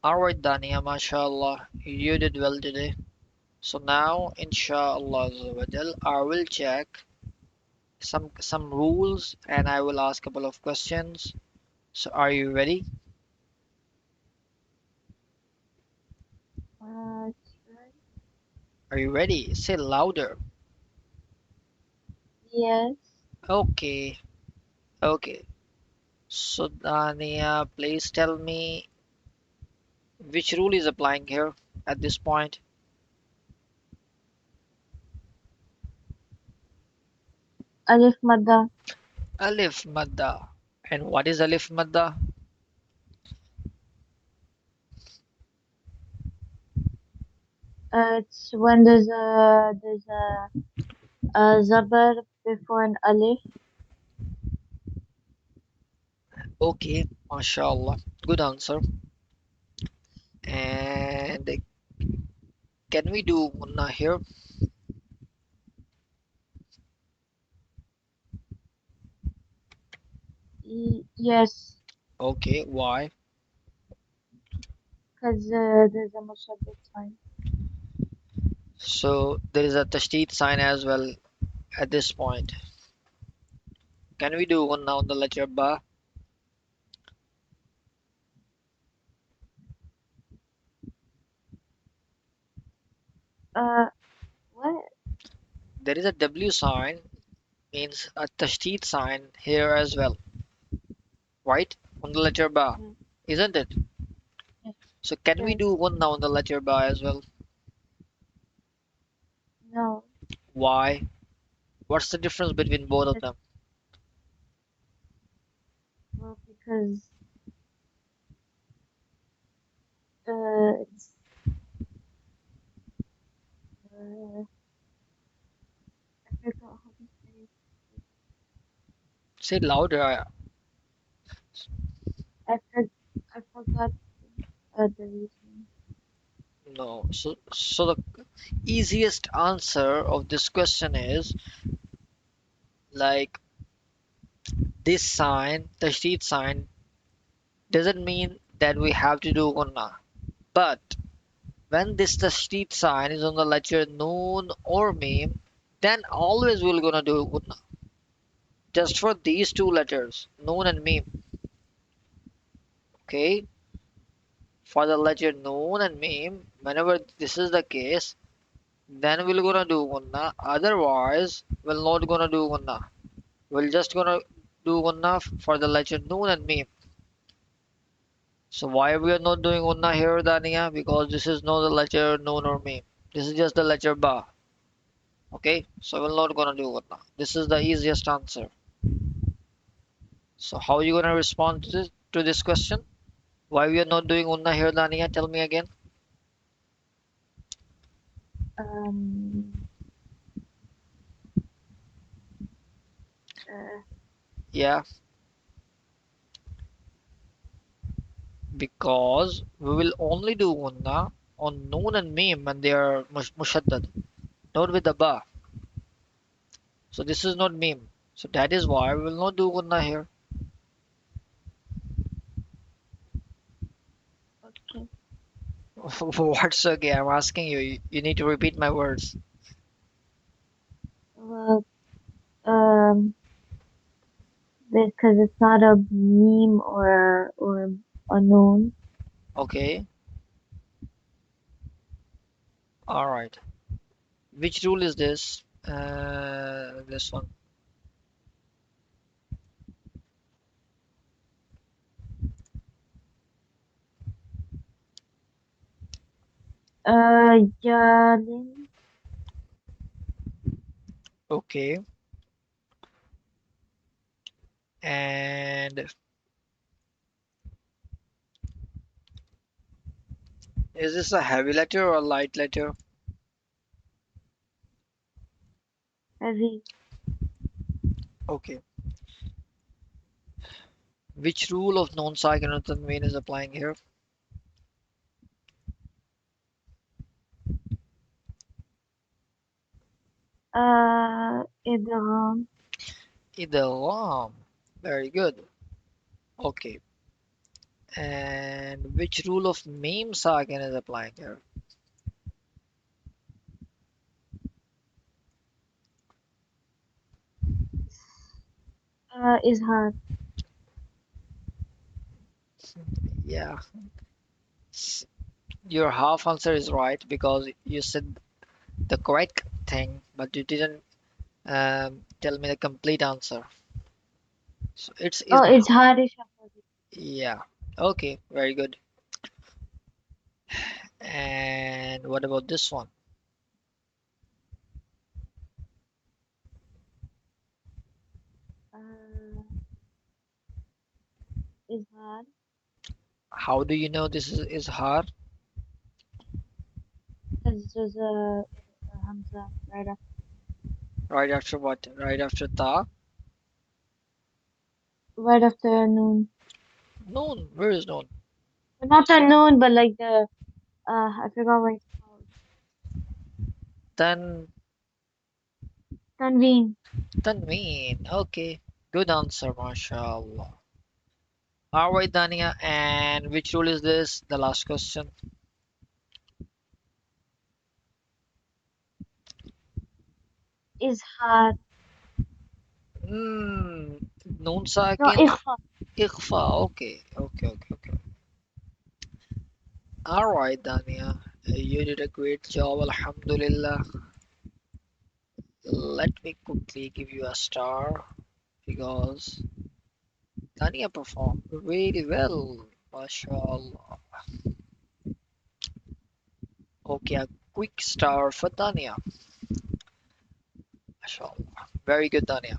Alright, Dania, mashallah, you did well today. So now, inshallah, I will check some rules and I will ask a couple of questions. So are you ready? Sure. Are you ready? Say louder. Yes. Okay, okay. So Dania, please tell me which rule is applying here at this point. Alif Madda. Alif Madda. And what is Alif Madda? It's when there's a zabar before an alif. Okay, mashallah. Good answer. And can we do Munna here? Yes, Okay, why? because there's a mushaddad sign. So there is a tashdid sign as well at this point. Can we do one now on the letter ba? Uh, what? There is a W sign, means a tashdid sign here as well, right? On the letter ba, Mm, isn't it? Yes. So can we Yes. do one now on the letter ba as well? No. Why? What's the difference between both of It's, them? well, because it's I forgot how to say it. Say it louder. I for, I forgot the reason. No. So the easiest answer of this question is like this sign, tashdid sign, doesn't mean that we have to do Gunna. But when this tashdid sign is on the letter Noon or Meme, then always we're gonna do Gunna. Just for these two letters, Noon and Meme. Okay? For the letter Noon and Meme, whenever this is the case, then we're gonna do Gunna. Otherwise, we're not gonna do Gunna. We're just gonna do Gunna for the letter Noon and Meme. So why we are not doing Unna here, Dania? Because this is not the letter Noon or Meme. This is just the letter Ba. Okay, so we're not gonna do Unna. This is the easiest answer. So how are you gonna respond to this question? Why we are not doing Unna here, Dania? Tell me again. Um. Uh. Yeah, because we will only do Unna on Noon and Meme when they are mushaddad, not with the Ba. So this is not Meme. So that is why we will not do Unna here. Okay. What's okay? I'm asking you. You need to repeat my words. Well. Because it's not a meme or a known. Okay. All right. Which rule is this? This one. Jalin. Okay. And is this a heavy letter or a light letter? Heavy. Okay. Which rule of non-second tanween is applying here? Idgham. Idgham. Very good. Okay. And which rule of meme sagan is applying here? Is hard. Yeah, your half answer is right because you said the correct thing, but you didn't tell me the complete answer. So it's is Oh, it's hardish. yeah. Okay, very good. And what about this one? Uh, is hard. How do you know this is hard? Because there's a hamza right after. Right after what? Right after ta? Right after noon. Noon. Where is noon? But not a noon, but like the I forgot what it's called. Tan Tanveen. Tanween. Okay. Good answer, mashallah. Alright, Dania, and which rule is this? The last question. Is hard. Hmm. Noon No, sakin. ikhfa. Ikhfa. Okay. Okay. Okay. Okay. Alright, Dania. You did a great job. Alhamdulillah. Let me quickly give you a star because Dania performed really well. MashaAllah. Okay, a quick star for Dania. MashaAllah. Very good, Dania.